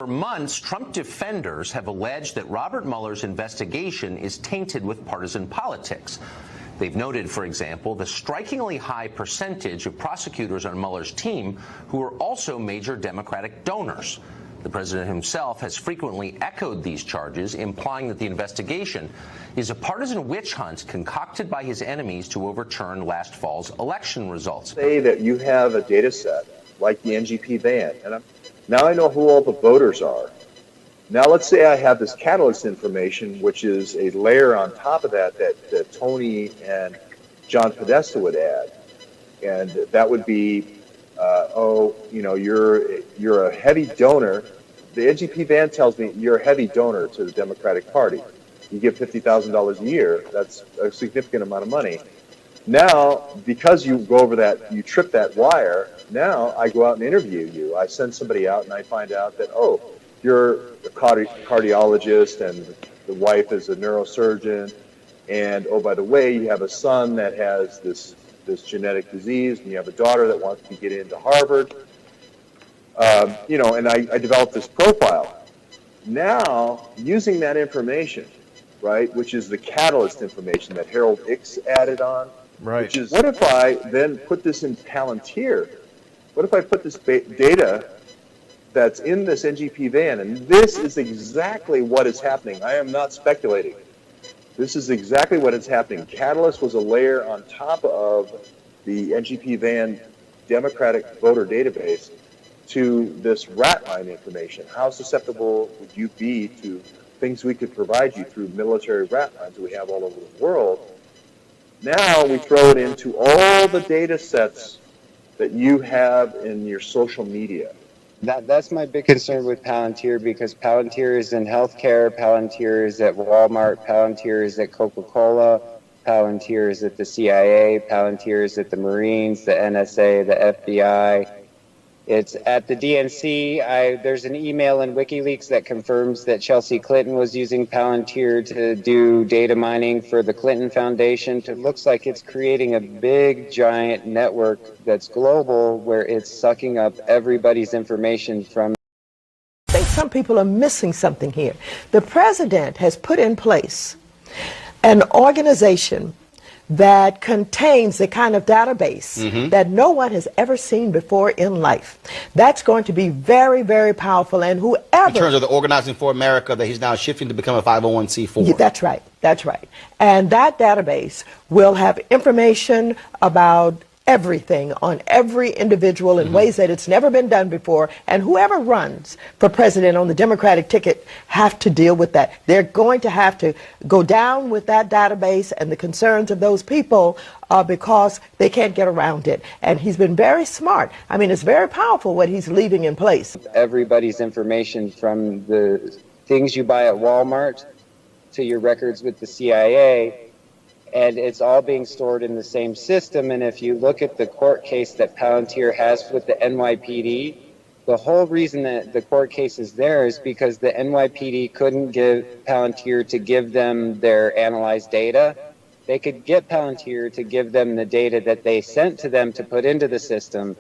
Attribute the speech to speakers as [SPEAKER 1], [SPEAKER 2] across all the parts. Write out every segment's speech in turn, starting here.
[SPEAKER 1] For months, Trump defenders have alleged that Robert Mueller's investigation is tainted with partisan politics. They've noted, for example, the strikingly high percentage of prosecutors on Mueller's team who are also major Democratic donors. The president himself has frequently echoed these charges, implying that the investigation is a partisan witch hunt concocted by his enemies to overturn last fall's election results.
[SPEAKER 2] Say that you have a data set like the NGP van, and now I know who all the voters are. Now let's say I have this catalyst information, which is a layer on top of that Tony and John Podesta would add, and that would be, you're a heavy donor. The NGP van tells me you're a heavy donor to the Democratic Party. You give $50,000 a year. That's a significant amount of money. Now, because you go over that, you trip that wire, now I go out and interview you. I send somebody out and I find out that, oh, you're a cardiologist and the wife is a neurosurgeon. And, oh, by the way, you have a son that has this genetic disease and you have a daughter that wants to get into Harvard. And I developed this profile. Now, using that information, right, which is the catalyst information that Harold Ickes added on,
[SPEAKER 3] right.
[SPEAKER 2] Which is, what if I then put this in Palantir? What if I put this data that's in this NGP van, and this is exactly what is happening. I am not speculating. This is exactly what is happening. Catalyst was a layer on top of the NGP van Democratic voter database to this rat line information. How susceptible would you be to things we could provide you through military rat lines that we have all over the world? Now we throw it into all the data sets that you have in your social media.
[SPEAKER 4] That's my big concern with Palantir, because Palantir is in healthcare, Palantir is at Walmart, Palantir is at Coca-Cola, Palantir is at the CIA, Palantir is at the Marines, the NSA, the FBI. It's at the DNC. There's an email in WikiLeaks that confirms that Chelsea Clinton was using Palantir to do data mining for the Clinton Foundation. It looks like it's creating a big, giant network that's global, where it's sucking up everybody's information from.
[SPEAKER 5] I think some people are missing something here. The president has put in place an organization that contains the kind of database that no one has ever seen before in life. That's going to be very, very powerful, and whoever...
[SPEAKER 3] In terms of the Organizing for America that he's now shifting to become a 501c4.
[SPEAKER 5] Yeah, that's right, that's right. And that database will have information about everything on every individual in ways that it's never been done before, and whoever runs for president on the Democratic ticket have to deal with that. They're going to have to go down with that database and the concerns of those people because they can't get around it. And he's been very smart. I mean, it's very powerful what he's leaving in place.
[SPEAKER 4] Everybody's information, from the things you buy at Walmart to your records with the CIA, and it's all being stored in the same system. And if you look at the court case that Palantir has with the NYPD, the whole reason that the court case is there is because the NYPD couldn't give Palantir to give them their analyzed data. They could get Palantir to give them the data that they sent to them to put into the system,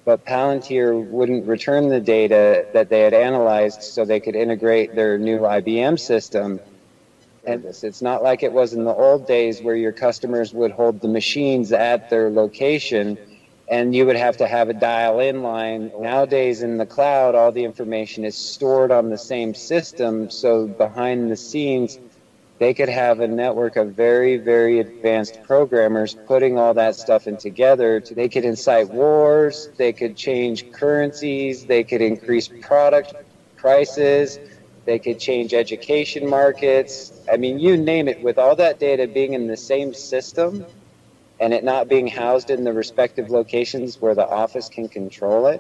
[SPEAKER 4] but Palantir wouldn't return the data that they had analyzed so they could integrate their new IBM system. And it's not like it was in the old days where your customers would hold the machines at their location and you would have to have a dial-in line. Nowadays in the cloud, all the information is stored on the same system, so behind the scenes, they could have a network of very, very advanced programmers putting all that stuff in together. They could incite wars, they could change currencies, they could increase product prices, they could change education markets. I mean, you name it. With all that data being in the same system and it not being housed in the respective locations where the office can control it,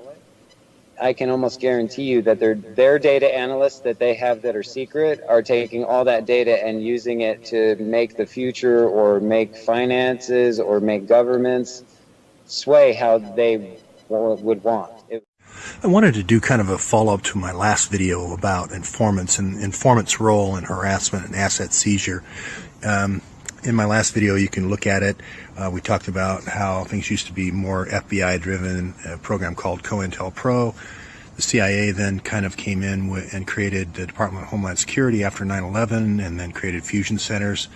[SPEAKER 4] I can almost guarantee you that their data analysts that they have that are secret are taking all that data and using it to make the future or make finances or make governments sway how they would want.
[SPEAKER 6] I wanted to do kind of a follow-up to my last video about informants and informants' role in harassment and asset seizure. In my last video, you can look at it. We talked about how things used to be more FBI-driven, a program called COINTELPRO. The CIA then kind of came in and created the Department of Homeland Security after 9/11, and then created fusion centers.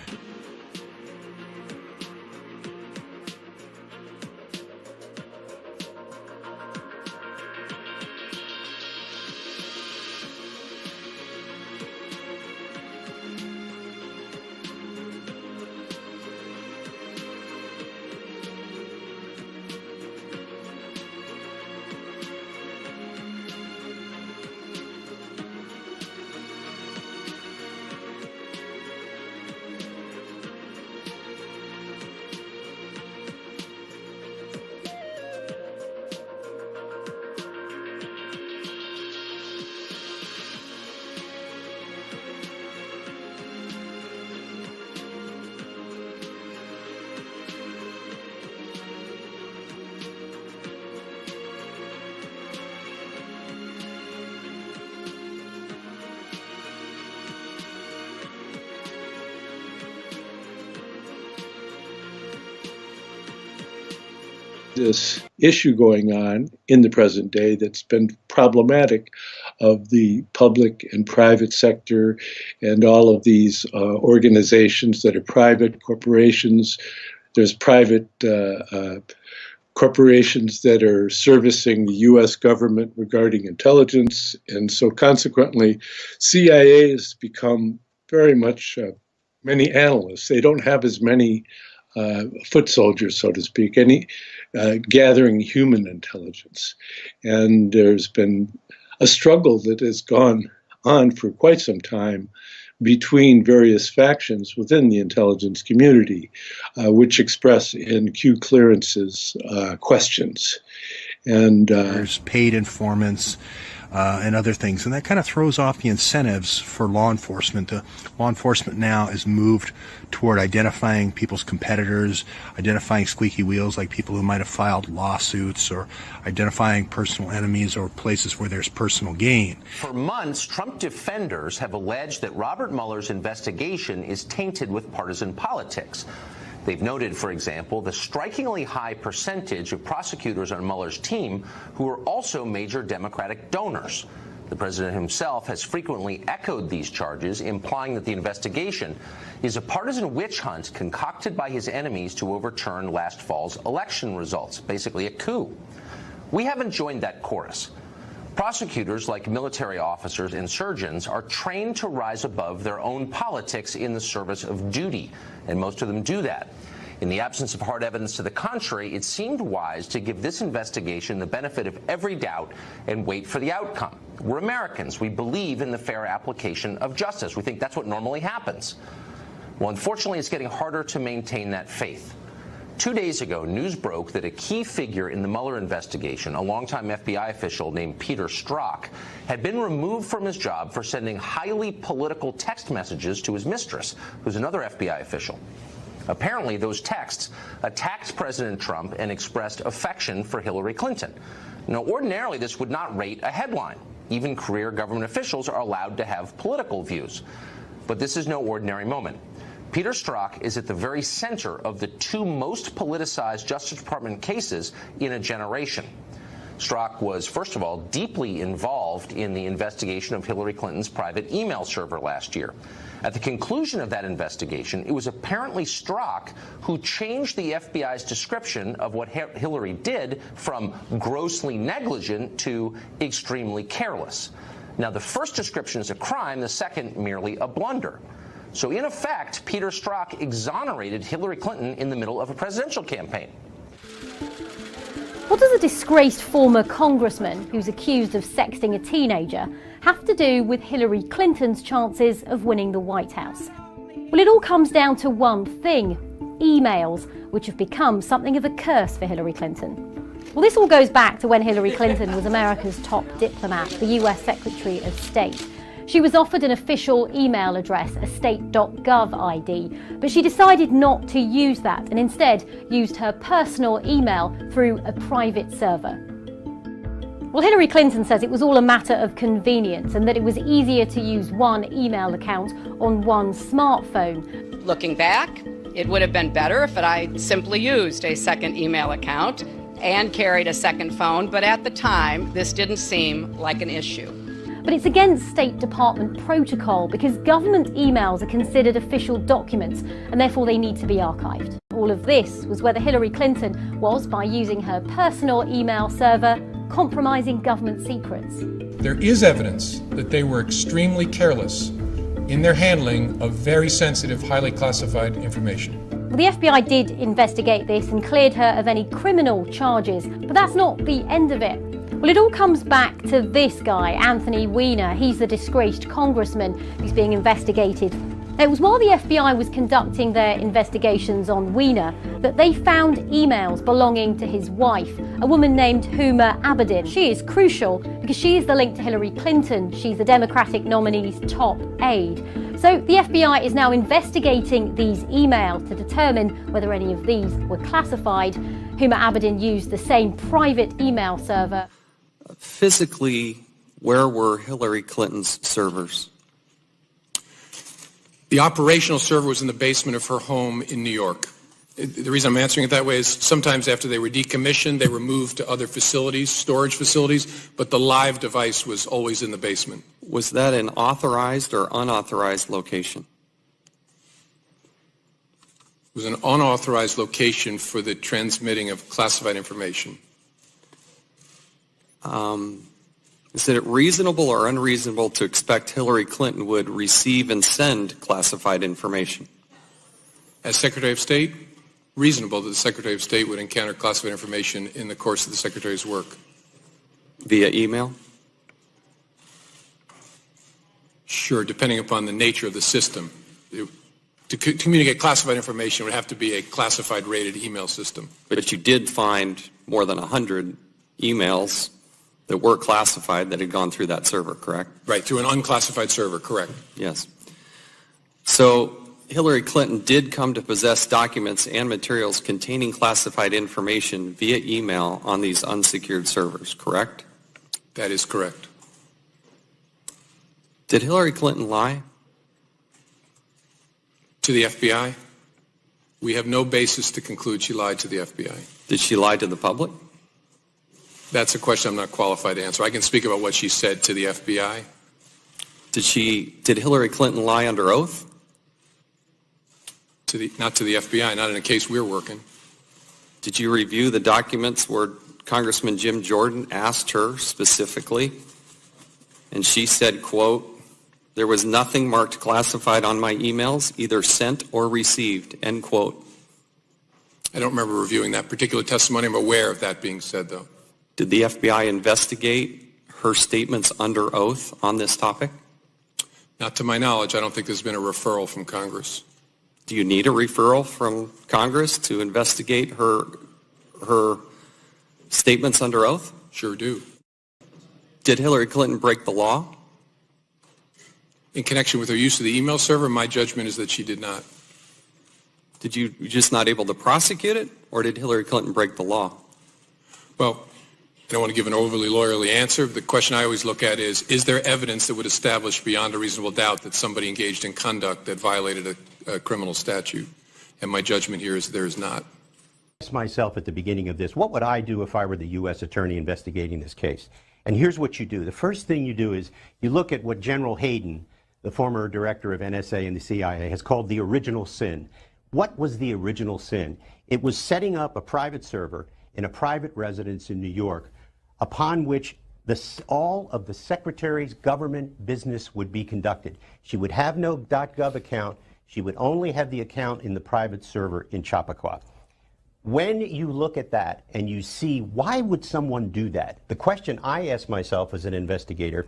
[SPEAKER 7] This issue going on in the present day that's been problematic of the public and private sector and all of these organizations that are private corporations. There's private corporations that are servicing the U.S. government regarding intelligence. And so consequently, CIA has become very much many analysts. They don't have as many foot soldiers, so to speak, gathering human intelligence. And there's been a struggle that has gone on for quite some time between various factions within the intelligence community, which express in Q clearances questions. And
[SPEAKER 6] there's paid informants and other things, and that kind of throws off the incentives for law enforcement. Law enforcement now is moved toward identifying people's competitors, identifying squeaky wheels like people who might have filed lawsuits, or identifying personal enemies or places where there's personal gain.
[SPEAKER 1] For months, Trump defenders have alleged that Robert Mueller's investigation is tainted with partisan politics. They've noted, for example, the strikingly high percentage of prosecutors on Mueller's team who are also major Democratic donors. The president himself has frequently echoed these charges, implying that the investigation is a partisan witch hunt concocted by his enemies to overturn last fall's election results, basically a coup. We haven't joined that chorus. Prosecutors, like military officers and surgeons, are trained to rise above their own politics in the service of duty, and most of them do that. In the absence of hard evidence to the contrary, it seemed wise to give this investigation the benefit of every doubt and wait for the outcome. We're Americans. We believe in the fair application of justice. We think that's what normally happens. Well, unfortunately, it's getting harder to maintain that faith. 2 days ago, news broke that a key figure in the Mueller investigation, a longtime FBI official named Peter Strzok, had been removed from his job for sending highly political text messages to his mistress, who's another FBI official. Apparently, those texts attacked President Trump and expressed affection for Hillary Clinton. Now, ordinarily, this would not rate a headline. Even career government officials are allowed to have political views. But this is no ordinary moment. Peter Strzok is at the very center of the two most politicized Justice Department cases in a generation. Strzok was, first of all, deeply involved in the investigation of Hillary Clinton's private email server last year. At the conclusion of that investigation, it was apparently Strzok who changed the FBI's description of what Hillary did from grossly negligent to extremely careless. Now, the first description is a crime, the second merely a blunder. So, in effect, Peter Strzok exonerated Hillary Clinton in the middle of a presidential campaign.
[SPEAKER 8] What does a disgraced former congressman who's accused of sexting a teenager have to do with Hillary Clinton's chances of winning the White House? Well, it all comes down to one thing: emails, which have become something of a curse for Hillary Clinton. Well, this all goes back to when Hillary Clinton was America's top diplomat, the US Secretary of State. She was offered an official email address, a state.gov ID, but she decided not to use that and instead used her personal email through a private server. Well, Hillary Clinton says it was all a matter of convenience and that it was easier to use one email account on one smartphone.
[SPEAKER 9] Looking back, it would have been better if I'd simply used a second email account and carried a second phone, but at the time, this didn't seem like an issue.
[SPEAKER 8] But it's against State Department protocol because government emails are considered official documents and therefore they need to be archived. All of this was whether Hillary Clinton was, by using her personal email server, compromising government secrets.
[SPEAKER 10] There is evidence that they were extremely careless in their handling of very sensitive, highly classified information.
[SPEAKER 8] Well, the FBI did investigate this and cleared her of any criminal charges, but that's not the end of it. Well, it all comes back to this guy, Anthony Weiner. He's the disgraced congressman who's being investigated. It was while the FBI was conducting their investigations on Weiner that they found emails belonging to his wife, a woman named Huma Abedin. She is crucial because she is the link to Hillary Clinton. She's the Democratic nominee's top aide. So the FBI is now investigating these emails to determine whether any of these were classified. Huma Abedin used the same private email server.
[SPEAKER 11] Physically, where were Hillary Clinton's servers?
[SPEAKER 10] The operational server was in the basement of her home in New York. The reason I'm answering it that way is sometimes after they were decommissioned, they were moved to other facilities, storage facilities, but the live device was always in the basement.
[SPEAKER 11] Was that an authorized or unauthorized location?
[SPEAKER 10] It was an unauthorized location for the transmitting of classified information.
[SPEAKER 11] Is it reasonable or unreasonable to expect Hillary Clinton would receive and send classified information?
[SPEAKER 10] As Secretary of State, reasonable that the Secretary of State would encounter classified information in the course of the Secretary's work.
[SPEAKER 11] Via email?
[SPEAKER 10] Sure, depending upon the nature of the system. To communicate classified information would have to be a classified rated email system.
[SPEAKER 11] But you did find more than 100 emails that were classified that had gone through that server, correct?
[SPEAKER 10] Right, through an unclassified server, correct.
[SPEAKER 11] Yes. So Hillary Clinton did come to possess documents and materials containing classified information via email on these unsecured servers, correct?
[SPEAKER 10] That is correct.
[SPEAKER 11] Did Hillary Clinton lie?
[SPEAKER 10] To the FBI? We have no basis to conclude she lied to the FBI.
[SPEAKER 11] Did she lie to the public?
[SPEAKER 10] That's a question I'm not qualified to answer. I can speak about what she said to the FBI.
[SPEAKER 11] Did Hillary Clinton lie under oath?
[SPEAKER 10] Not to the FBI, not in a case we're working.
[SPEAKER 11] Did you review the documents where Congressman Jim Jordan asked her specifically, and she said, quote, "There was nothing marked classified on my emails, either sent or received," end quote.
[SPEAKER 10] I don't remember reviewing that particular testimony. I'm aware of that being said, though.
[SPEAKER 11] Did the FBI investigate her statements under oath on this topic?
[SPEAKER 10] Not to my knowledge. I don't think there's been a referral from Congress.
[SPEAKER 11] Do you need a referral from Congress to investigate her statements under oath?
[SPEAKER 10] Sure do.
[SPEAKER 11] Did Hillary Clinton break the law?
[SPEAKER 10] In connection with her use of the email server, my judgment is that she did not.
[SPEAKER 11] Did you just not able to prosecute it, or did Hillary Clinton break the law?
[SPEAKER 10] Well, I don't want to give an overly lawyerly answer. The question I always look at is there evidence that would establish beyond a reasonable doubt that somebody engaged in conduct that violated a criminal statute? And my judgment here is there is not.
[SPEAKER 12] Myself at the beginning of this, what would I do if I were the U.S. attorney investigating this case? And here's what you do. The first thing you do is you look at what General Hayden, the former director of NSA and the CIA, has called the original sin. What was the original sin? It was setting up a private server in a private residence in New York upon which all of the secretary's government business would be conducted. She would have no .gov account. She would only have the account in the private server in Chappaqua. When you look at that and you see why would someone do that, the question I ask myself as an investigator,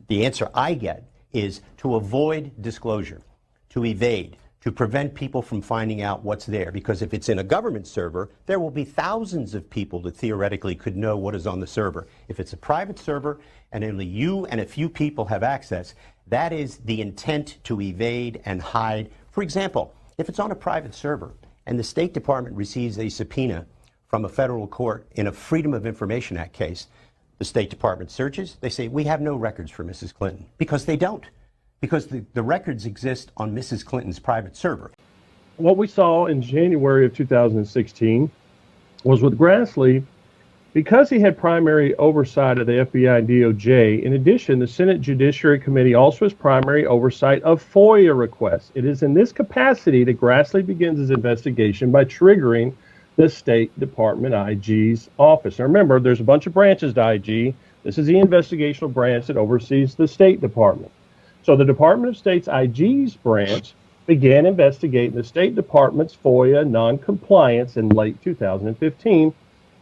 [SPEAKER 12] the answer I get is to avoid disclosure, to evade, to prevent people from finding out what's there. Because if it's in a government server, there will be thousands of people that theoretically could know what is on the server. If it's a private server and only you and a few people have access, that is the intent to evade and hide. For example, if it's on a private server and the State Department receives a subpoena from a federal court in a Freedom of Information Act case, the State Department searches, they say, we have no records for Mrs. Clinton, because they don't. Because the records exist on Mrs. Clinton's private server.
[SPEAKER 13] What we saw in January of 2016 was with Grassley, because he had primary oversight of the FBI and DOJ. In addition, the Senate Judiciary Committee also has primary oversight of FOIA requests. It is in this capacity that Grassley begins his investigation by triggering the State Department IG's office. Now remember, there's a bunch of branches to IG. This is the investigational branch that oversees the State Department. So the Department of State's IG's branch began investigating the State Department's FOIA noncompliance in late 2015,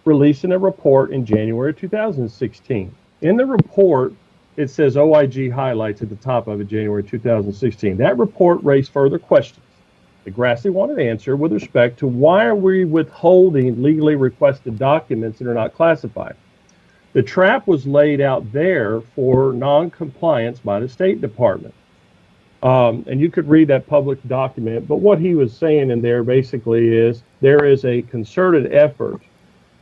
[SPEAKER 13] releasing a report in January 2016. In the report, it says OIG highlights at the top of it, January 2016. That report raised further questions that Grassley wanted to answer with respect to why are we withholding legally requested documents that are not classified. The trap was laid out there for non-compliance by the State Department. And you could read that public document, but what he was saying in there basically is there is a concerted effort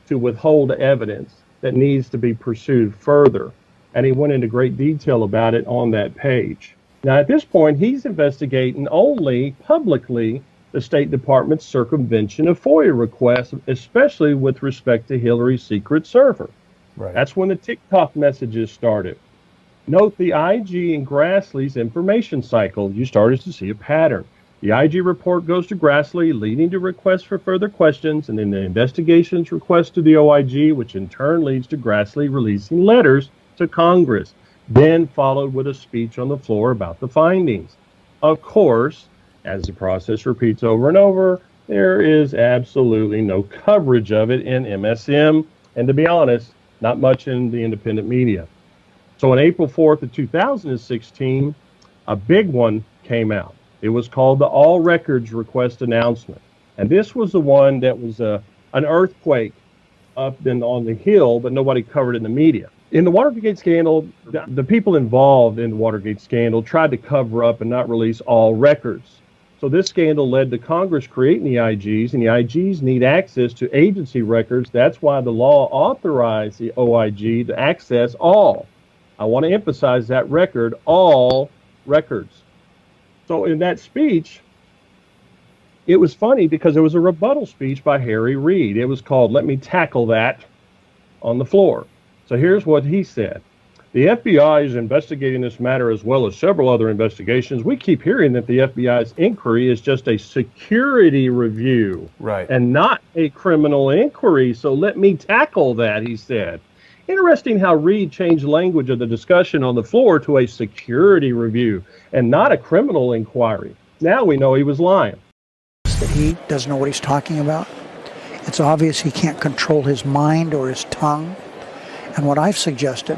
[SPEAKER 13] to withhold evidence that needs to be pursued further. And he went into great detail about it on that page. Now, at this point, he's investigating only publicly the State Department's circumvention of FOIA requests, especially with respect to Hillary's secret server.
[SPEAKER 14] Right.
[SPEAKER 13] That's when the TikTok messages started. Note the IG and Grassley's information cycle. You started to see a pattern. The IG report goes to Grassley, leading to requests for further questions, and then the investigations request to the OIG, which in turn leads to Grassley releasing letters to Congress, then followed with a speech on the floor about the findings. Of course, as the process repeats over and over, there is absolutely no coverage of it in MSM, and to be honest, not much in the independent media. So on April 4th of 2016, a big one came out. It was called the All Records Request Announcement. And this was the one that was an earthquake up on the Hill, but nobody covered it in the media. In the Watergate scandal, the people involved in the Watergate scandal tried to cover up and not release all records. So this scandal led to Congress creating the IGs, and the IGs need access to agency records. That's why the law authorized the OIG to access all. I want to emphasize that record, all records. So in that speech, it was funny because it was a rebuttal speech by Harry Reid. It was called "Let Me Tackle That" on the floor. So here's what he said. The FBI is investigating this matter as well as several other investigations. We keep hearing that the FBI's inquiry is just a security review,
[SPEAKER 14] right,
[SPEAKER 13] and not a criminal inquiry. So let me tackle that, he said. Interesting how Reid changed the language of the discussion on the floor to a security review and not a criminal inquiry. Now we know he was lying.
[SPEAKER 15] That he doesn't know what he's talking about. It's obvious he can't control his mind or his tongue. And what I've suggested,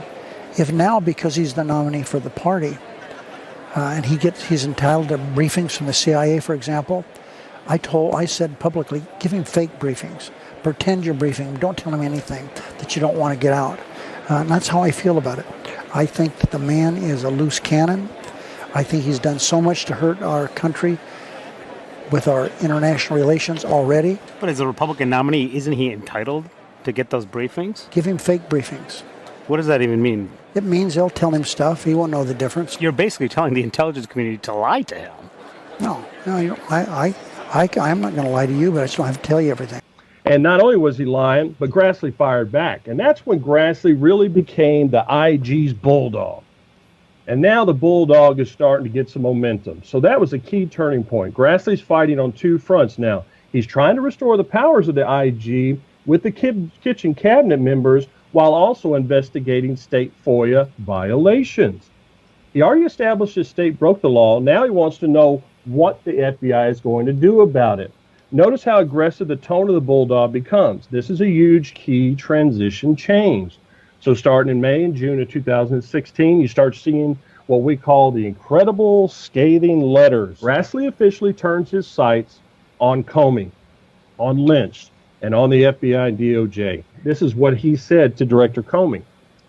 [SPEAKER 15] if now because he's the nominee for the party, and he's entitled to briefings from the CIA, for example, I said publicly, give him fake briefings. Pretend you're briefing him. Don't tell him anything that you don't want to get out. And that's how I feel about it. I think that the man is a loose cannon. I think he's done so much to hurt our country with our international relations already.
[SPEAKER 14] But as a Republican nominee, isn't he entitled to get those briefings?
[SPEAKER 15] Give him fake briefings.
[SPEAKER 14] What does that even mean?
[SPEAKER 15] It means they'll tell him stuff. He won't know the difference.
[SPEAKER 14] You're basically telling the intelligence community to lie to him.
[SPEAKER 15] No, I'm not going to lie to you, but I just don't have to tell you everything.
[SPEAKER 13] And not only was he lying, but Grassley fired back. And that's when Grassley really became the IG's bulldog. And now the bulldog is starting to get some momentum. So that was a key turning point. Grassley's fighting on two fronts now. He's trying to restore the powers of the IG with the kitchen cabinet members while also investigating state FOIA violations. He already established his state broke the law. Now he wants to know what the FBI is going to do about it. Notice how aggressive the tone of the bulldog becomes. This is a huge key transition change. So starting in May and June of 2016, you start seeing what we call the incredible scathing letters. Grassley officially turns his sights on Comey, on Lynch, and on the FBI and DOJ. This is what he said to Director Comey.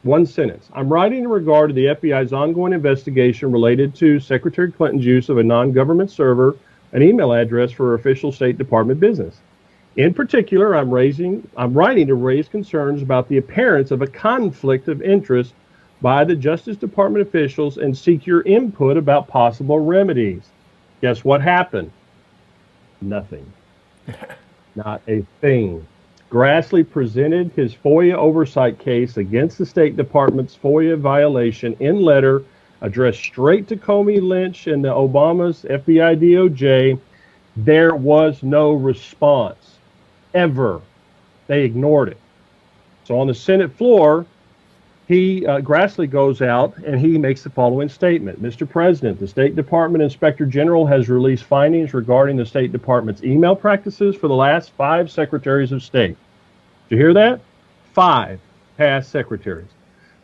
[SPEAKER 13] One sentence. I'm writing in regard to the FBI's ongoing investigation related to Secretary Clinton's use of a non-government server, an email address for official State Department business. In particular, I'm writing to raise concerns about the appearance of a conflict of interest by the Justice Department officials and seek your input about possible remedies. Guess what happened? Nothing. Not a thing. Grassley presented his FOIA oversight case against the State Department's FOIA violation in letter addressed straight to Comey, Lynch, and the Obama's FBI DOJ. There was no response, ever. They ignored it. So on the Senate floor, Grassley goes out and he makes the following statement. Mr. President, the State Department Inspector General has released findings regarding the State Department's email practices for the last 5 secretaries of state. Did you hear that? 5 past secretaries.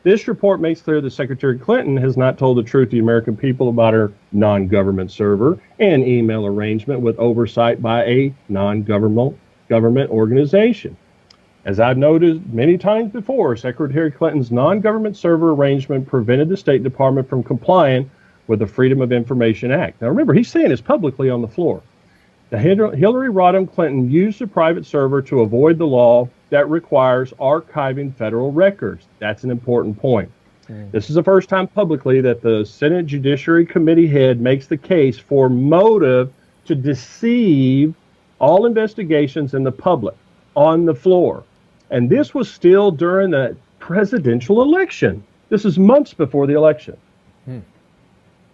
[SPEAKER 13] This report makes clear that Secretary Clinton has not told the truth to the American people about her non-government server and email arrangement with oversight by a non-government organization. As I've noted many times before, Secretary Clinton's non-government server arrangement prevented the State Department from complying with the Freedom of Information Act. Now remember, he's saying this publicly on the floor. The Hillary Rodham Clinton used a private server to avoid the law that requires archiving federal records. That's an important point. This is the first time publicly that the Senate Judiciary Committee head makes the case for motive to deceive all investigations in the public on the floor. And this was still during the presidential election. This is months before the election.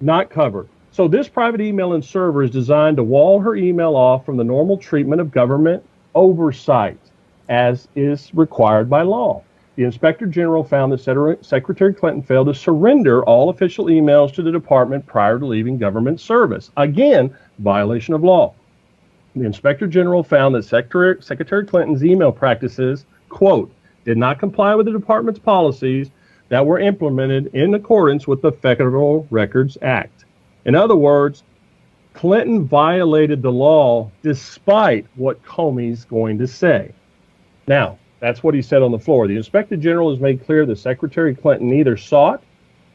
[SPEAKER 13] Not covered. So this private email and server is designed to wall her email off from the normal treatment of government oversight, as is required by law. The Inspector General found that Secretary Clinton failed to surrender all official emails to the department prior to leaving government service. Again, violation of law. The Inspector General found that Secretary Clinton's email practices, quote, did not comply with the department's policies that were implemented in accordance with the Federal Records Act. In other words, Clinton violated the law despite what Comey's going to say. Now, that's what he said on the floor. The Inspector General has made clear that Secretary Clinton neither sought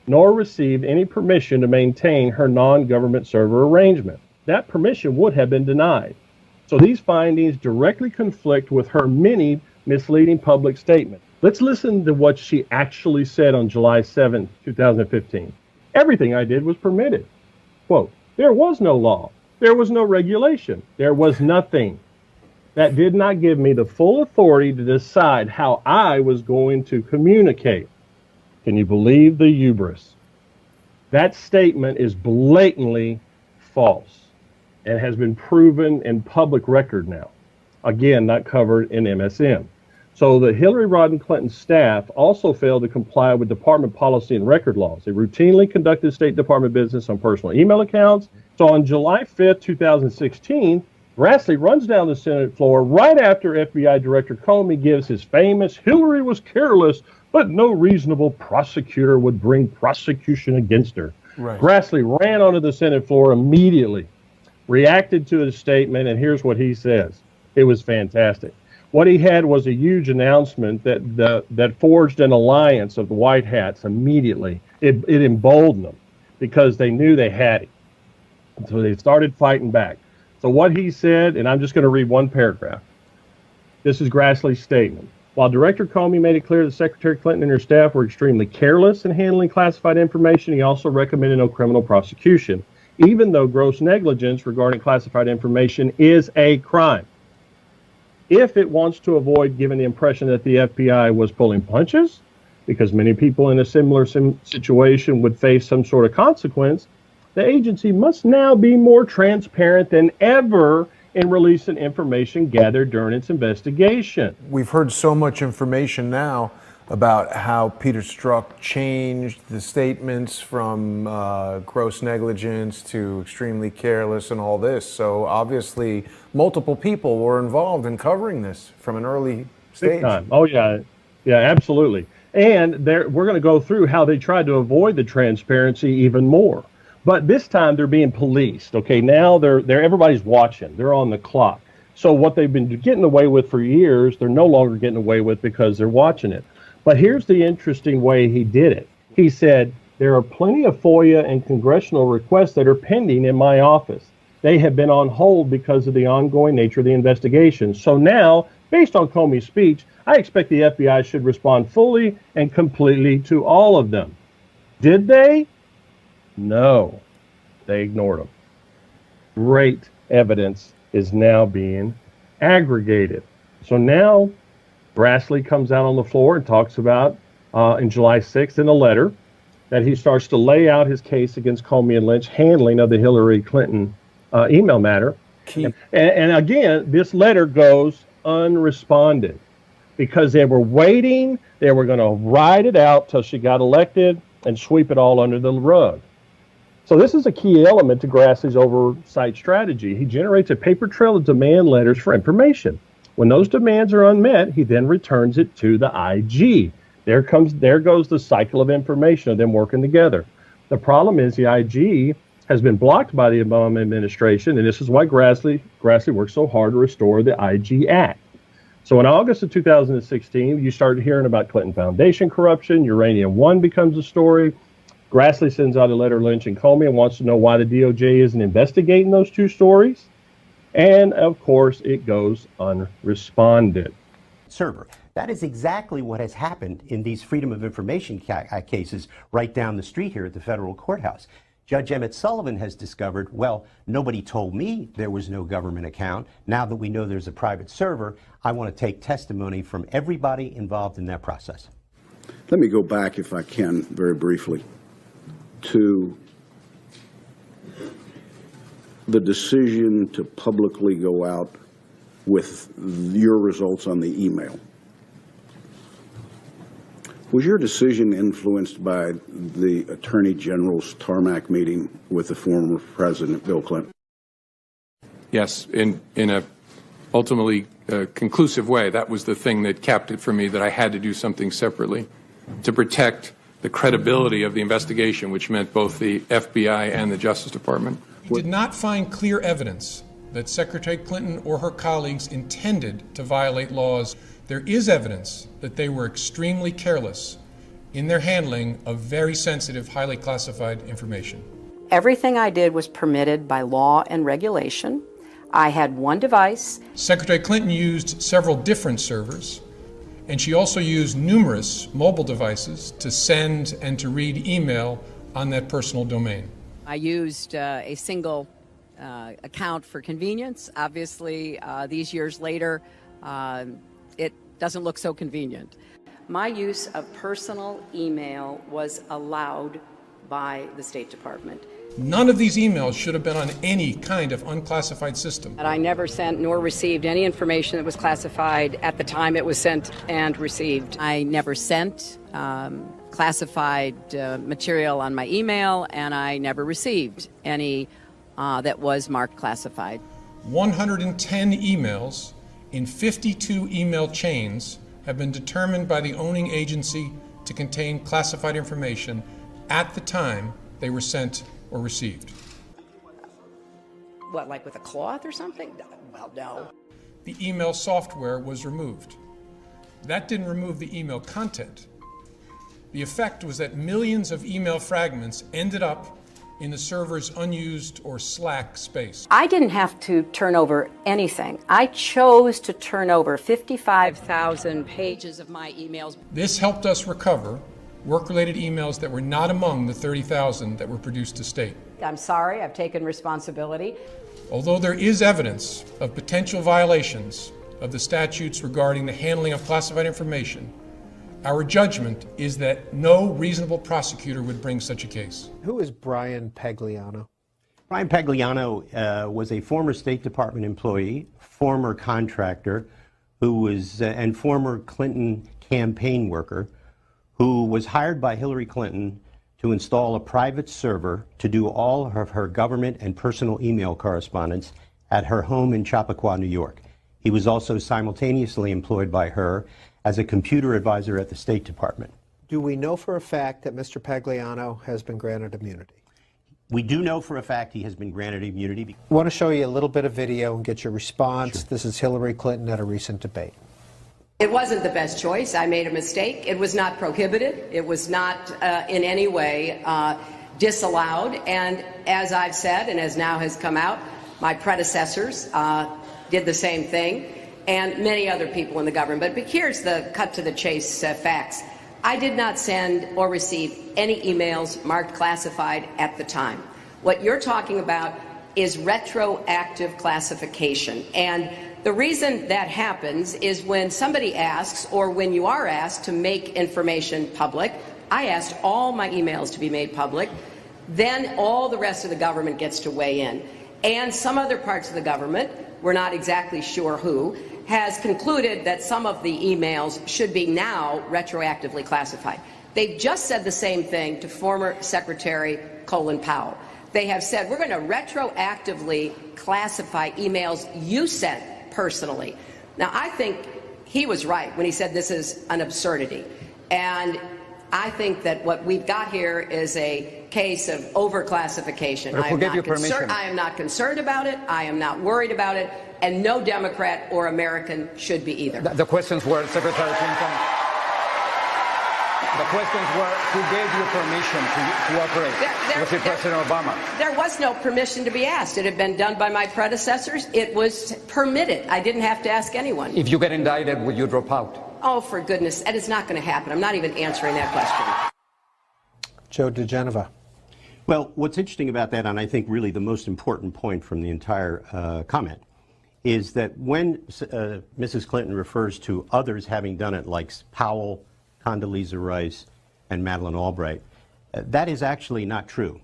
[SPEAKER 13] nor received any permission to maintain her non-government server arrangement. That permission would have been denied. So these findings directly conflict with her many misleading public statements. Let's listen to what she actually said on July 7, 2015. Everything I did was permitted. Quote, there was no law. There was no regulation. There was nothing. That did not give me the full authority to decide how I was going to communicate. Can you believe the hubris? That statement is blatantly false and has been proven in public record now. Again, not covered in MSM. So the Hillary Rodham Clinton staff also failed to comply with department policy and record laws. They routinely conducted State Department business on personal email accounts. So on July 5th, 2016, Grassley runs down the Senate floor right after FBI Director Comey gives his famous Hillary was careless, but no reasonable prosecutor would bring prosecution against her. Right. Grassley ran onto the Senate floor immediately, reacted to his statement, and here's what he says. It was fantastic. What he had was a huge announcement that forged an alliance of the White Hats immediately. It emboldened them because they knew they had it. So they started fighting back. So what he said, and I'm just going to read one paragraph. This is Grassley's statement. While Director Comey made it clear that Secretary Clinton and her staff were extremely careless in handling classified information, he also recommended no criminal prosecution, even though gross negligence regarding classified information is a crime. If it wants to avoid giving the impression that the FBI was pulling punches, because many people in a similar situation would face some sort of consequence, the agency must now be more transparent than ever in releasing information gathered during its investigation.
[SPEAKER 16] We've heard so much information now about how Peter Strzok changed the statements from gross negligence to extremely careless and all this. So obviously multiple people were involved in covering this from an early stage.
[SPEAKER 13] Big time. Oh, yeah. Yeah, absolutely. And we're going to go through how they tried to avoid the transparency even more. But this time they're being policed. Okay, now they're everybody's watching. They're on the clock. So what they've been getting away with for years, they're no longer getting away with because they're watching it. But here's the interesting way he did it. He said, there are plenty of FOIA and congressional requests that are pending in my office. They have been on hold because of the ongoing nature of the investigation. So now, based on Comey's speech, I expect the FBI should respond fully and completely to all of them. Did they? No, they ignored them. Great evidence is now being aggregated. So now Grassley comes out on the floor and talks about in July 6th in a letter that he starts to lay out his case against Comey and Lynch handling of the Hillary Clinton email matter. And again, this letter goes unresponded because they were waiting. They were going to ride it out till she got elected and sweep it all under the rug. So this is a key element to Grassley's oversight strategy. He generates a paper trail of demand letters for information. When those demands are unmet, he then returns it to the IG. There goes the cycle of information of them working together. The problem is the IG has been blocked by the Obama administration, and this is why Grassley worked so hard to restore the IG Act. So in August of 2016, you started hearing about Clinton Foundation corruption. Uranium One becomes a story. Grassley sends out a letter to Lynch and Comey and wants to know why the DOJ isn't investigating those two stories. And of course, it goes unresponded.
[SPEAKER 12] Server. That is exactly what has happened in these Freedom of Information cases right down the street here at the federal courthouse. Judge Emmett Sullivan has discovered, well, nobody told me there was no government account. Now that we know there's a private server, I want to take testimony from everybody involved in that process.
[SPEAKER 17] Let me go back, if I can, very briefly, to the decision to publicly go out with your results on the email. Was your decision influenced by the Attorney General's tarmac meeting with the former President Bill Clinton?
[SPEAKER 10] Yes, in a ultimately conclusive way. That was the thing that capped it for me, that I had to do something separately to protect the credibility of the investigation, which meant both the FBI and the Justice Department.
[SPEAKER 18] We did not find clear evidence that Secretary Clinton or her colleagues intended to violate laws. There is evidence that they were extremely careless in their handling of very sensitive, highly classified information.
[SPEAKER 9] Everything I did was permitted by law and regulation. I had one device.
[SPEAKER 18] Secretary Clinton used several different servers, and she also used numerous mobile devices to send and to read email on that personal domain.
[SPEAKER 9] I used a single account for convenience. Obviously, these years later, it doesn't look so convenient. My use of personal email was allowed by the State Department.
[SPEAKER 18] None of these emails should have been on any kind of unclassified system.
[SPEAKER 9] And I never sent nor received any information that was classified at the time it was sent and received. I never sent classified material on my email, and I never received any that was marked classified.
[SPEAKER 18] 110 emails in 52 email chains have been determined by the owning agency to contain classified information at the time they were sent or received.
[SPEAKER 9] What, like with a cloth or something? Well, no.
[SPEAKER 18] The email software was removed. That didn't remove the email content. The effect was that millions of email fragments ended up in the server's unused or slack space.
[SPEAKER 9] I didn't have to turn over anything. I chose to turn over 55,000 pages of my emails.
[SPEAKER 18] This helped us recover work-related emails that were not among the 30,000 that were produced to state.
[SPEAKER 9] I'm sorry, I've taken responsibility.
[SPEAKER 18] Although there is evidence of potential violations of the statutes regarding the handling of classified information, our judgment is that no reasonable prosecutor would bring such a case.
[SPEAKER 19] Who is Brian Pagliano?
[SPEAKER 12] Brian Pagliano was a former State Department employee, former contractor, who was and former Clinton campaign worker, who was hired by Hillary Clinton to install a private server to do all of her government and personal email correspondence at her home in Chappaqua, New York. He was also simultaneously employed by her as a computer advisor at the State Department.
[SPEAKER 19] Do we know for a fact that Mr. Pagliano has been granted immunity?
[SPEAKER 12] We do know for a fact he has been granted immunity.
[SPEAKER 19] I want to show you a little bit of video and get your response. Sure. This is Hillary Clinton at a recent debate.
[SPEAKER 9] It wasn't the best choice. I made a mistake. It was not prohibited. It was not in any way disallowed. And as I've said, and as now has come out, my predecessors did the same thing, and many other people in the government. But here's the cut to the chase facts. I did not send or receive any emails marked classified at the time. What you're talking about is retroactive classification. And the reason that happens is when somebody asks, or when you are asked to make information public. I asked all my emails to be made public. Then all the rest of the government gets to weigh in. And some other parts of the government, we're not exactly sure who, has concluded that some of the emails should be now retroactively classified. They've just said the same thing to former Secretary Colin Powell. They have said, we're going to retroactively classify emails you sent personally. Now, I think he was right when he said this is an absurdity. And I think that what we've got here is a case of overclassification. I am not concerned about it. I am not worried about it. And no Democrat or American should be either.
[SPEAKER 20] The questions were, Secretary Clinton, the questions were, who gave you permission to operate? Was it President Obama?
[SPEAKER 9] There was no permission to be asked. It had been done by my predecessors. It was permitted. I didn't have to ask anyone.
[SPEAKER 20] If you get indicted, would you drop out?
[SPEAKER 9] Oh, for goodness, and it's not going to happen. I'm not even answering that question.
[SPEAKER 19] Joe DeGeneva.
[SPEAKER 12] Well, what's interesting about that, and I think really the most important point from the entire comment, is that when Mrs. Clinton refers to others having done it, like Powell, Condoleezza Rice, and Madeleine Albright, that is actually not true.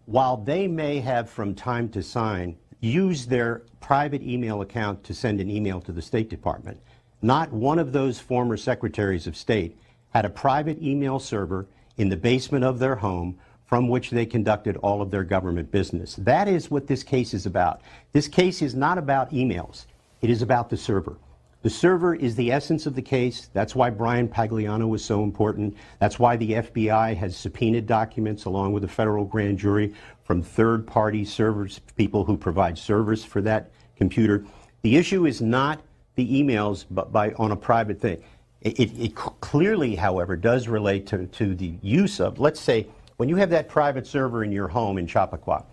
[SPEAKER 12] While they may have from time to time used their private email account to send an email to the State Department, not one of those former secretaries of state had a private email server in the basement of their home from which they conducted all of their government business. That is what this case is about. This case is not about emails. It is about the server. The server is the essence of the case. That's why Brian Pagliano was so important. That's why the FBI has subpoenaed documents along with the federal grand jury from third-party servers, people who provide servers for that computer. The issue is not the emails but on a private thing. It clearly, however, does relate to the use of, let's say, when you have that private server in your home in Chappaqua,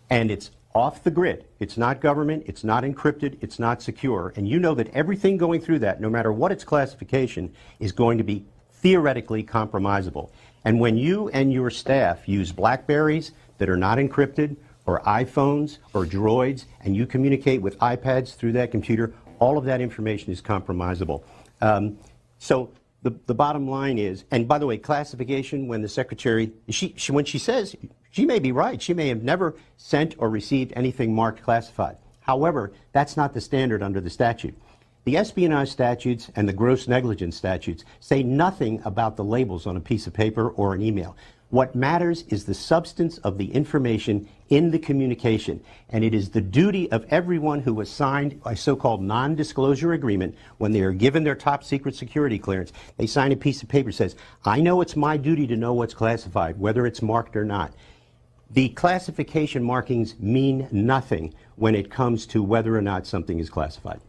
[SPEAKER 12] and it's off the grid, it's not government, it's not encrypted, it's not secure, and you know that everything going through that, no matter what its classification, is going to be theoretically compromisable. And when you and your staff use BlackBerries that are not encrypted, or iPhones, or Droids, and you communicate with iPads through that computer, all of that information is compromisable. So the bottom line is, and by the way, classification, when the secretary, when she says, she may be right. She may have never sent or received anything marked classified. However, that's not the standard under the statute. The espionage statutes and the gross negligence statutes say nothing about the labels on a piece of paper or an email. What matters is the substance of the information in the communication, and it is the duty of everyone who has signed a so-called non-disclosure agreement when they are given their top secret security clearance. They sign a piece of paper that says, I know it's my duty to know what's classified, whether it's marked or not. The classification markings mean nothing when it comes to whether or not something is classified.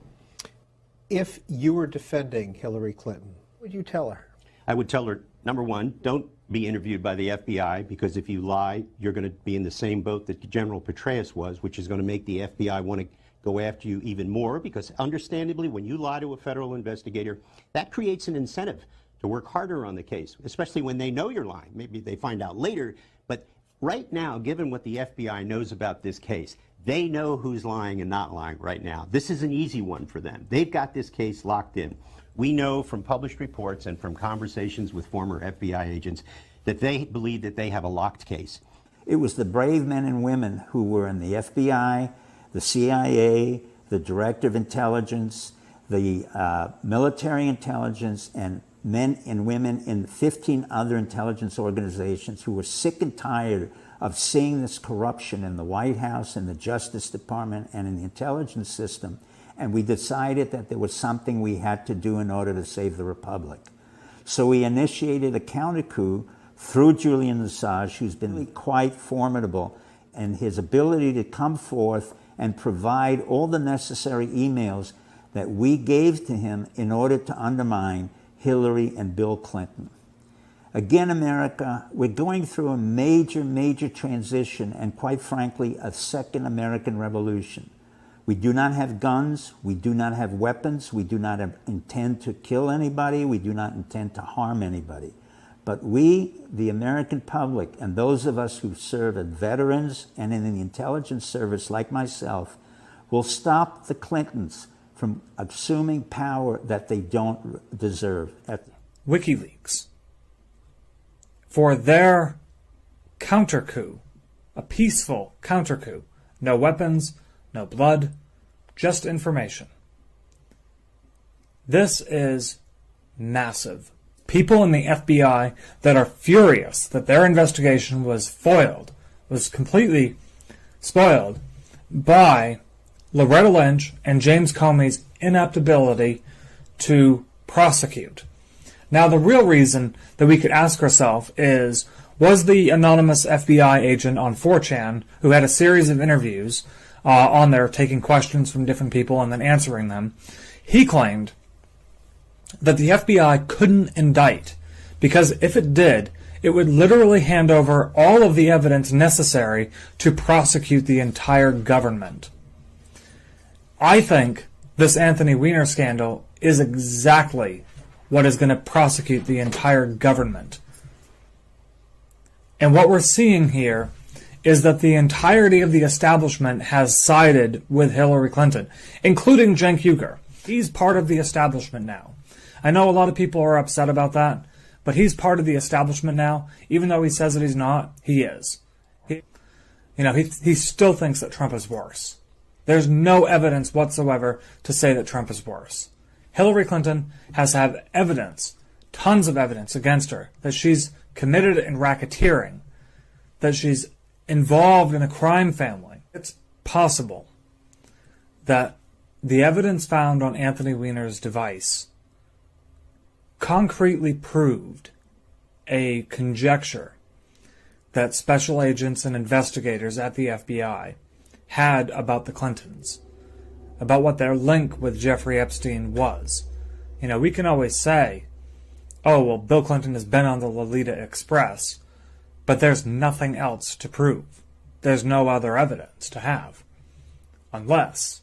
[SPEAKER 19] If you were defending Hillary Clinton, what would you tell her?
[SPEAKER 12] I would tell her, number one, don't be interviewed by the FBI, because if you lie, you're going to be in the same boat that General Petraeus was, which is going to make the FBI want to go after you even more, because understandably, when you lie to a federal investigator, that creates an incentive to work harder on the case, especially when they know you're lying. Maybe they find out later, but right now, given what the FBI knows about this case, they know who's lying and not lying right now. This is an easy one for them. They've got this case locked in. We know from published reports and from conversations with former FBI agents that they believe that they have a locked case.
[SPEAKER 21] It was the brave men and women who were in the FBI, the CIA, the Director of Intelligence, the military intelligence, and men and women in 15 other intelligence organizations who were sick and tired of seeing this corruption in the White House, in the Justice Department, and in the intelligence system. And we decided that there was something we had to do in order to save the Republic. So we initiated a counter-coup through Julian Assange, who's been really quite formidable, and his ability to come forth and provide all the necessary emails that we gave to him in order to undermine Hillary and Bill Clinton. Again, America, we're going through a major, major transition, and quite frankly, a second American Revolution. We do not have guns, we do not have weapons, we do not intend to kill anybody, we do not intend to harm anybody. But we, the American public, and those of us who serve as veterans and in the intelligence service like myself, will stop the Clintons from assuming power that they don't deserve.
[SPEAKER 2] WikiLeaks, for their counter-coup, a peaceful counter-coup, no weapons, no blood, just information. This is massive. People in the FBI that are furious that their investigation was foiled, was completely spoiled by Loretta Lynch and James Comey's ineptability to prosecute. Now, the real reason that we could ask ourselves is, was the anonymous FBI agent on 4chan, who had a series of interviews on there taking questions from different people and then answering them, he claimed that the FBI couldn't indict because if it did, it would literally hand over all of the evidence necessary to prosecute the entire government. I think this Anthony Weiner scandal is exactly what is going to prosecute the entire government. And what we're seeing here is that the entirety of the establishment has sided with Hillary Clinton, including Cenk Uygur. He's part of the establishment now. I know a lot of people are upset about that, but he's part of the establishment now. Even though he says that he's not, he is. He still thinks that Trump is worse. There's no evidence whatsoever to say that Trump is worse. Hillary Clinton has had evidence, tons of evidence against her, that she's committed in racketeering, that she's involved in a crime family. It's possible that the evidence found on Anthony Weiner's device concretely proved a conjecture that special agents and investigators at the FBI had about the Clintons, about what their link with Jeffrey Epstein was. We can always say, oh, well, Bill Clinton has been on the Lolita Express, but there's nothing else to prove. There's no other evidence to have, unless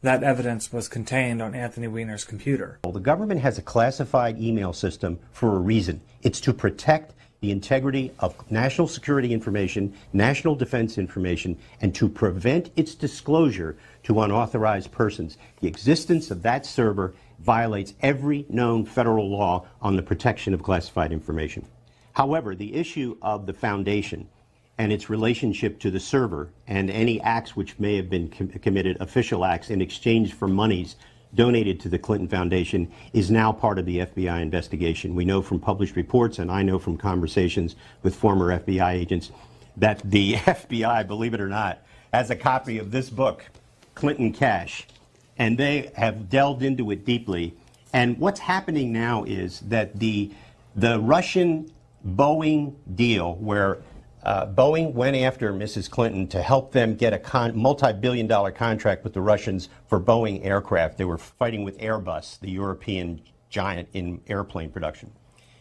[SPEAKER 2] that evidence was contained on Anthony Weiner's computer.
[SPEAKER 12] The government has a classified email system for a reason. It's to protect the integrity of national security information, national defense information, and to prevent its disclosure to unauthorized persons. The existence of that server violates every known federal law on the protection of classified information. However, the issue of the foundation and its relationship to the server and any acts which may have been committed, official acts, in exchange for monies donated to the Clinton Foundation is now part of the FBI investigation. We know from published reports, and I know from conversations with former FBI agents, that the FBI, believe it or not, has a copy of this book, Clinton Cash, and they have delved into it deeply. And what's happening now is that the Russian Boeing deal, where Boeing went after Mrs. Clinton to help them get a multi-billion-dollar contract with the Russians for Boeing aircraft. They were fighting with Airbus, the European giant in airplane production.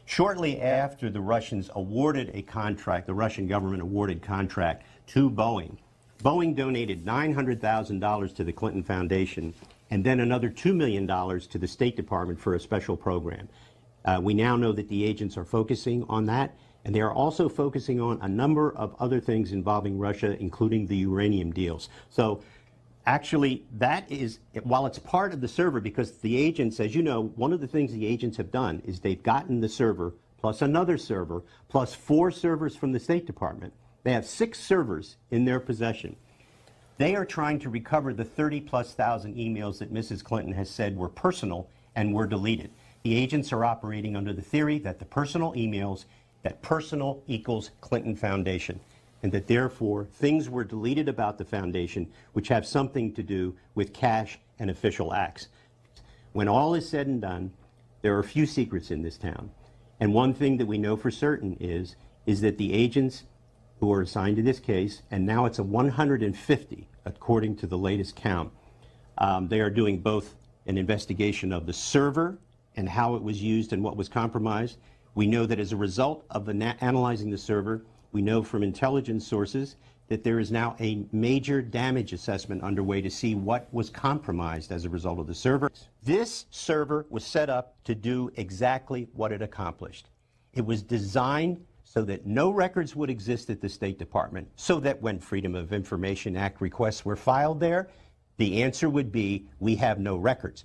[SPEAKER 12] Shortly after the Russians awarded a contract, the Russian government awarded contract to Boeing, Boeing donated $900,000 to the Clinton Foundation and then another $2 million to the State Department for a special program. We now know that the agents are focusing on that. And they are also focusing on a number of other things involving Russia, including the uranium deals. So actually, that is, while it's part of the server, because the agents, as you know, one of the things the agents have done is they've gotten the server plus another server plus 4 servers from the State Department. They have 6 servers in their possession. They are trying to recover the 30+ thousand emails that Mrs. Clinton has said were personal and were deleted. The agents are operating under the theory that the personal emails, that personal equals Clinton Foundation, and that therefore things were deleted about the foundation which have something to do with cash and official acts. When all is said and done, there are a few secrets in this town. And one thing that we know for certain is that the agents who are assigned to this case, and now it's a 150 according to the latest count, they are doing both an investigation of the server and how it was used and what was compromised. We know that as a result of analyzing the server, we know from intelligence sources that there is now a major damage assessment underway to see what was compromised as a result of the server. This server was set up to do exactly what it accomplished. It was designed so that no records would exist at the State Department, so that when Freedom of Information Act requests were filed there, the answer would be we have no records.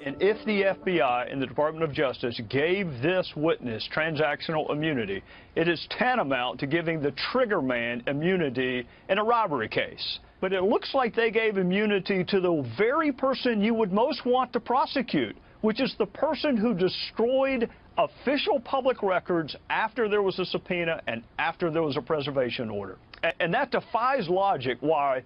[SPEAKER 3] And if the FBI and the Department of Justice gave this witness transactional immunity, it is tantamount to giving the trigger man immunity in a robbery case. But it looks like they gave immunity to the very person you would most want to prosecute, which is the person who destroyed official public records after there was a subpoena and after there was a preservation order. And that defies logic why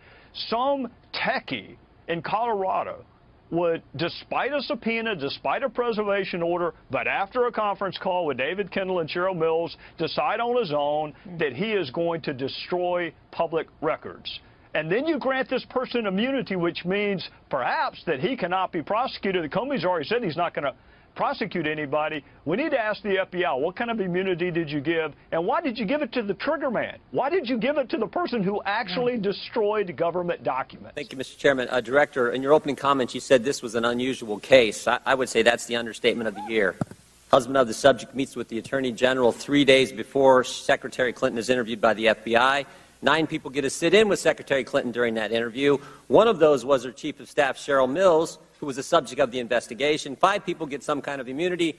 [SPEAKER 3] some techie in Colorado would, despite a subpoena, despite a preservation order, but after a conference call with David Kendall and Cheryl Mills, decide on his own that he is going to destroy public records. And then you grant this person immunity, which means perhaps that he cannot be prosecuted. Comey's already said he's not going to prosecute anybody. We need to ask the FBI, what kind of immunity did you give, and why did you give it to the trigger man? Why did you give it to the person who actually destroyed government documents?
[SPEAKER 22] Thank you, Mr. Chairman. Director, in your opening comments, you said this was an unusual case. I would say that's the understatement of the year. Husband of the subject meets with the Attorney General 3 days before Secretary Clinton is interviewed by the FBI. 9 people get to sit in with Secretary Clinton during that interview. One of those was her Chief of Staff, Cheryl Mills, who was the subject of the investigation. 5 people get some kind of immunity.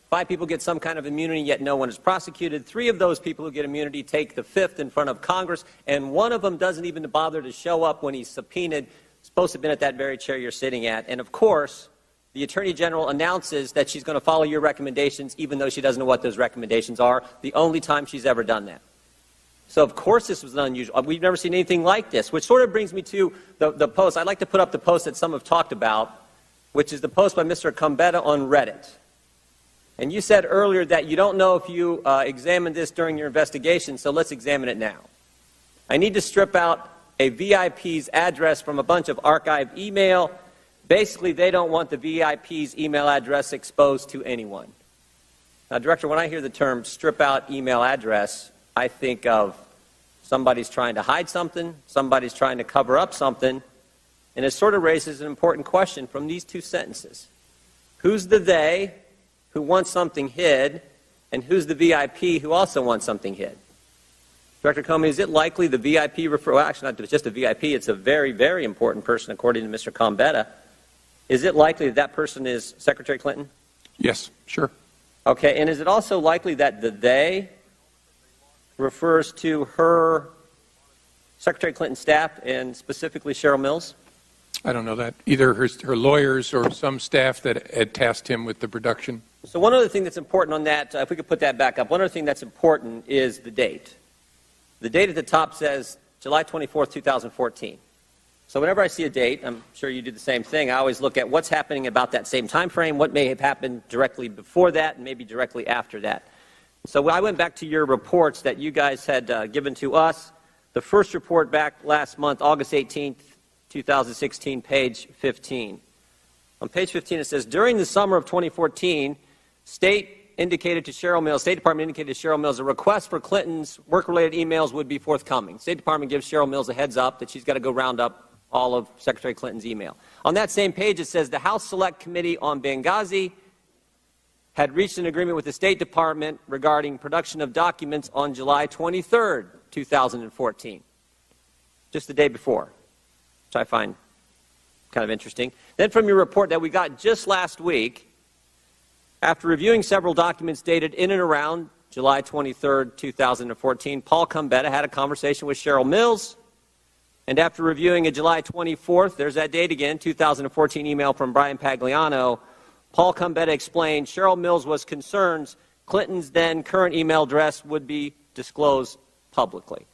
[SPEAKER 22] 5 people get some kind of immunity, yet no one is prosecuted. 3 of those people who get immunity take the 5th in front of Congress, and one of them doesn't even bother to show up when he's subpoenaed. Supposed to have been at that very chair you're sitting at. And of course, the Attorney General announces that she's going to follow your recommendations, even though she doesn't know what those recommendations are, the only time she's ever done that. So, of course, this was unusual. We've never seen anything like this, which sort of brings me to the post. I'd like to put up the post that some have talked about, which is the post by Mr. Combetta on Reddit. And you said earlier that you don't know if you examined this during your investigation, so let's examine it now. I need to strip out a VIP's address from a bunch of archived email. Basically, they don't want the VIP's email address exposed to anyone. Now, Director, when I hear the term strip out email address, I think of somebody's trying to hide something, somebody's trying to cover up something, and it sort of raises an important question from these 2 sentences. Who's the they who wants something hid, and who's the VIP who also wants something hid? Director Comey, is it likely the VIP well, actually not just a VIP, it's a very, very important person according to Mr. Combetta. Is it likely that that person is Secretary Clinton?
[SPEAKER 18] Yes, sure.
[SPEAKER 22] Okay, and is it also likely that the they refers to her Secretary Clinton's staff and specifically Cheryl Mills?
[SPEAKER 18] I don't know that. Either her lawyers or some staff that had tasked him with the production.
[SPEAKER 22] So one other thing that's important on that, if we could put that back up, one other thing that's important is the date. The date at the top says July 24th, 2014. So whenever I see a date, I'm sure you do the same thing, I always look at what's happening about that same time frame, what may have happened directly before that, and maybe directly after that. So I went back to your reports that you guys had given to us. The first report back last month, August 18th, 2016, page 15. On page 15 it says, during the summer of 2014, State indicated to Cheryl Mills, State Department indicated to Cheryl Mills a request for Clinton's work-related emails would be forthcoming. State Department gives Cheryl Mills a heads up that she's got to go round up all of Secretary Clinton's email. On that same page it says the House Select Committee on Benghazi had reached an agreement with the State Department regarding production of documents on July 23rd, 2014, just the day before, which I find kind of interesting. Then from your report that we got just last week, after reviewing several documents dated in and around July 23rd, 2014, Paul Combetta had a conversation with Cheryl Mills, and after reviewing a July 24th, there's that date again, 2014 email from Brian Pagliano, Paul Combetta explained Cheryl Mills was concerned Clinton's then current email address would be disclosed publicly.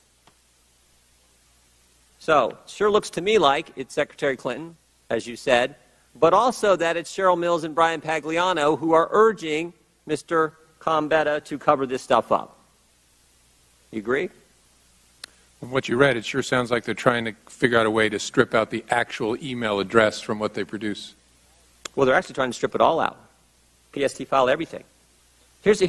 [SPEAKER 22] So, sure looks to me like it's Secretary Clinton, as you said, but also that it's Cheryl Mills and Brian Pagliano who are urging Mr. Combetta to cover this stuff up. You agree?
[SPEAKER 18] From what you read, it sure sounds like they're trying to figure out a way to strip out the actual email address from what they produce.
[SPEAKER 22] Well, they're actually trying to strip it all out. PST file everything. Here's the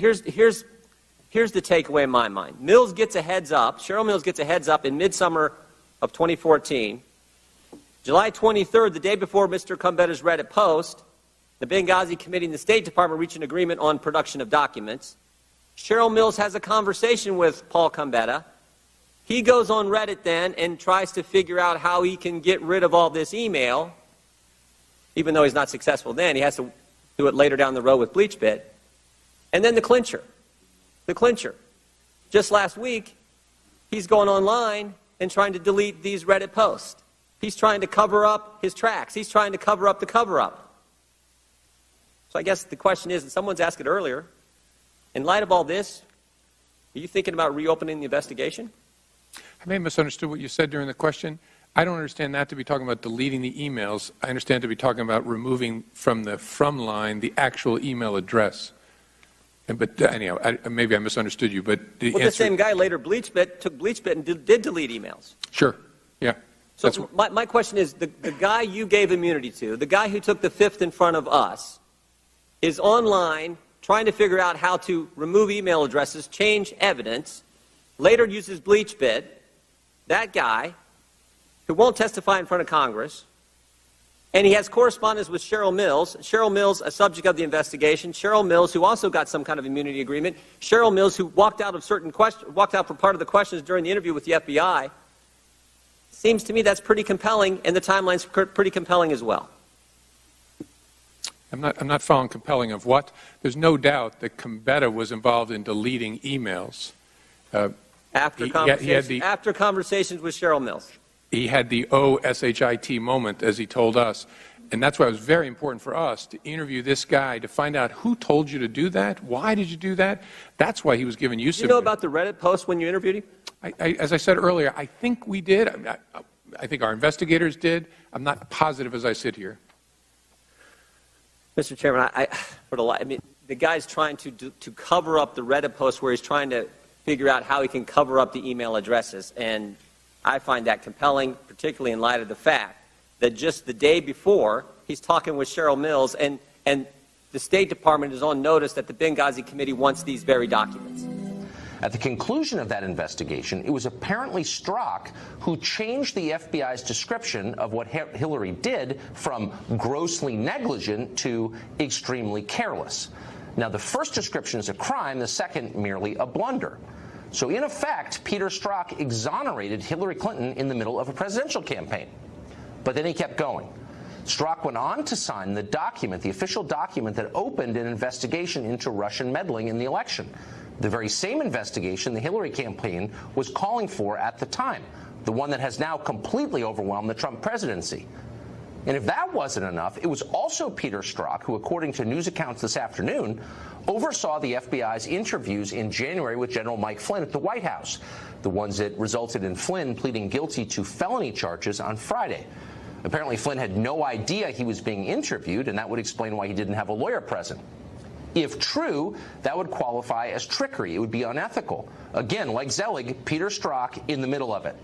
[SPEAKER 22] takeaway in my mind. Mills gets a heads up. Cheryl Mills gets a heads up in midsummer of 2014. July 23rd, the day before Mr. Combetta's Reddit post, the Benghazi Committee and the State Department reach an agreement on production of documents. Cheryl Mills has a conversation with Paul Combetta. He goes on Reddit then and tries to figure out how he can get rid of all this email, even though he's not successful then. He has to do it later down the road with BleachBit. And then the clincher. The clincher. Just last week, he's going online and trying to delete these Reddit posts. He's trying to cover up his tracks. He's trying to cover up the cover-up. So I guess the question is, and someone's asked it earlier, in light of all this, are you thinking about reopening the investigation?
[SPEAKER 18] I may have misunderstood what you said during the question. I don't understand that to be talking about deleting the emails. I understand to be talking about removing from the from line the actual email address. But anyhow, maybe I misunderstood you. But
[SPEAKER 22] the same guy later took BleachBit and did delete emails.
[SPEAKER 18] Sure. Yeah.
[SPEAKER 22] So my question is, the guy you gave immunity to, the guy who took the fifth in front of us, is online trying to figure out how to remove email addresses, change evidence, later uses BleachBit. That guy, who won't testify in front of Congress, and he has correspondence with Cheryl Mills. Cheryl Mills, a subject of the investigation. Cheryl Mills, who also got some kind of immunity agreement. Cheryl Mills, who walked out for part of the questions during the interview with the FBI. Seems to me that's pretty compelling, and the timeline's pretty compelling as well.
[SPEAKER 18] I'm not following compelling of what. There's no doubt that Gambetta was involved in deleting emails.
[SPEAKER 22] After conversations with Cheryl Mills.
[SPEAKER 18] He had the OSHIT moment, as he told us. And that's why it was very important for us to interview this guy to find out who told you to do that, why did you do that. That's why he was given use of it.
[SPEAKER 22] Did you know about the Reddit post when you interviewed him?
[SPEAKER 18] As I said earlier, I think we did. I think our investigators did. I'm not positive as I sit here.
[SPEAKER 22] Mr. Chairman, the guy's trying to cover up the Reddit post where he's trying to figure out how he can cover up the email addresses. And I find that compelling, particularly in light of the fact that just the day before, he's talking with Cheryl Mills, and the State Department is on notice that the Benghazi Committee wants these very documents.
[SPEAKER 1] At the conclusion of that investigation, it was apparently Strzok who changed the FBI's description of what Hillary did from grossly negligent to extremely careless. Now, the first description is a crime, the second merely a blunder. So in effect, Peter Strzok exonerated Hillary Clinton in the middle of a presidential campaign. But then he kept going. Strzok went on to sign the document, the official document that opened an investigation into Russian meddling in the election. The very same investigation the Hillary campaign was calling for at the time, the one that has now completely overwhelmed the Trump presidency. And if that wasn't enough, it was also Peter Strzok who, according to news accounts this afternoon, oversaw the FBI's interviews in January with General Mike Flynn at the White House, the ones that resulted in Flynn pleading guilty to felony charges on Friday. Apparently, Flynn had no idea he was being interviewed, and that would explain why he didn't have a lawyer present. If true, that would qualify as trickery. It would be unethical. Again, like Zelig, Peter Strzok in the middle of it.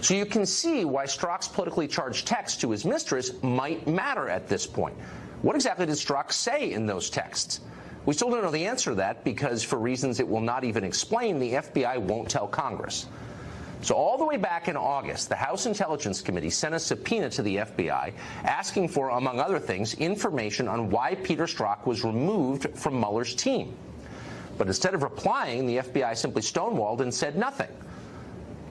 [SPEAKER 1] So you can see why Strzok's politically charged text to his mistress might matter at this point. What exactly did Strzok say in those texts? We still don't know the answer to that because, for reasons it will not even explain, the FBI won't tell Congress. So all the way back in August, the House Intelligence Committee sent a subpoena to the FBI asking for, among other things, information on why Peter Strzok was removed from Mueller's team. But instead of replying, the FBI simply stonewalled and said nothing.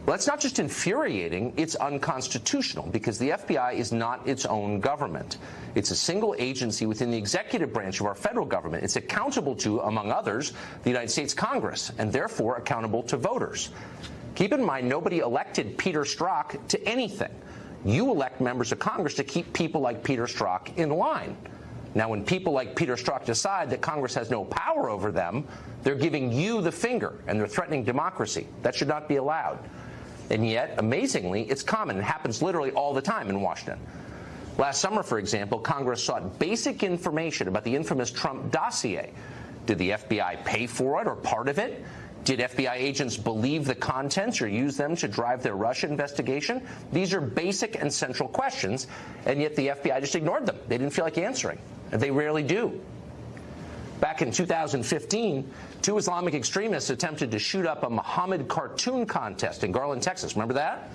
[SPEAKER 1] Well, that's not just infuriating, it's unconstitutional because the FBI is not its own government. It's a single agency within the executive branch of our federal government. It's accountable to, among others, the United States Congress, and therefore accountable to voters. Keep in mind, nobody elected Peter Strzok to anything. You elect members of Congress to keep people like Peter Strzok in line. Now, when people like Peter Strzok decide that Congress has no power over them, they're giving you the finger, and they're threatening democracy. That should not be allowed. And yet, amazingly, it's common. It happens literally all the time in Washington. Last summer, for example, Congress sought basic information about the infamous Trump dossier. Did the FBI pay for it or part of it? Did FBI agents believe the contents or use them to drive their Russia investigation? These are basic and central questions, and yet the FBI just ignored them. They didn't feel like answering, and they rarely do. Back in 2015, two Islamic extremists attempted to shoot up a Muhammad cartoon contest in Garland, Texas. Remember that?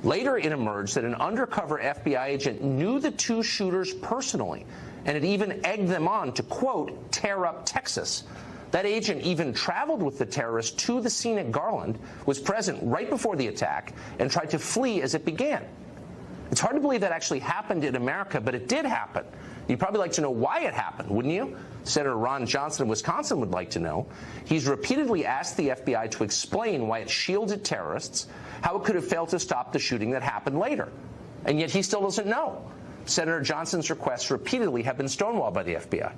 [SPEAKER 1] Later, it emerged that an undercover FBI agent knew the two shooters personally, and it even egged them on to, quote, tear up Texas. That agent even traveled with the terrorist to the scene at Garland, was present right before the attack, and tried to flee as it began. It's hard to believe that actually happened in America, but it did happen. You'd probably like to know why it happened, wouldn't you? Senator Ron Johnson of Wisconsin would like to know. He's repeatedly asked the FBI to explain why it shielded terrorists, how it could have failed to stop the shooting that happened later. And yet he still doesn't know. Senator Johnson's requests repeatedly have been stonewalled by the FBI.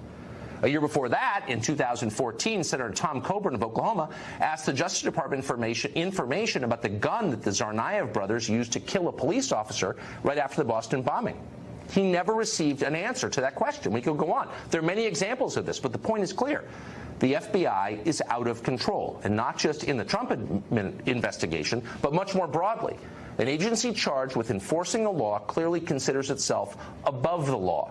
[SPEAKER 1] A year before that, in 2014, Senator Tom Coburn of Oklahoma asked the Justice Department information about the gun that the Tsarnaev brothers used to kill a police officer right after the Boston bombing. He never received an answer to that question. We could go on. There are many examples of this, but the point is clear. The FBI is out of control, and not just in the Trump investigation, but much more broadly. An agency charged with enforcing the law clearly considers itself above the law.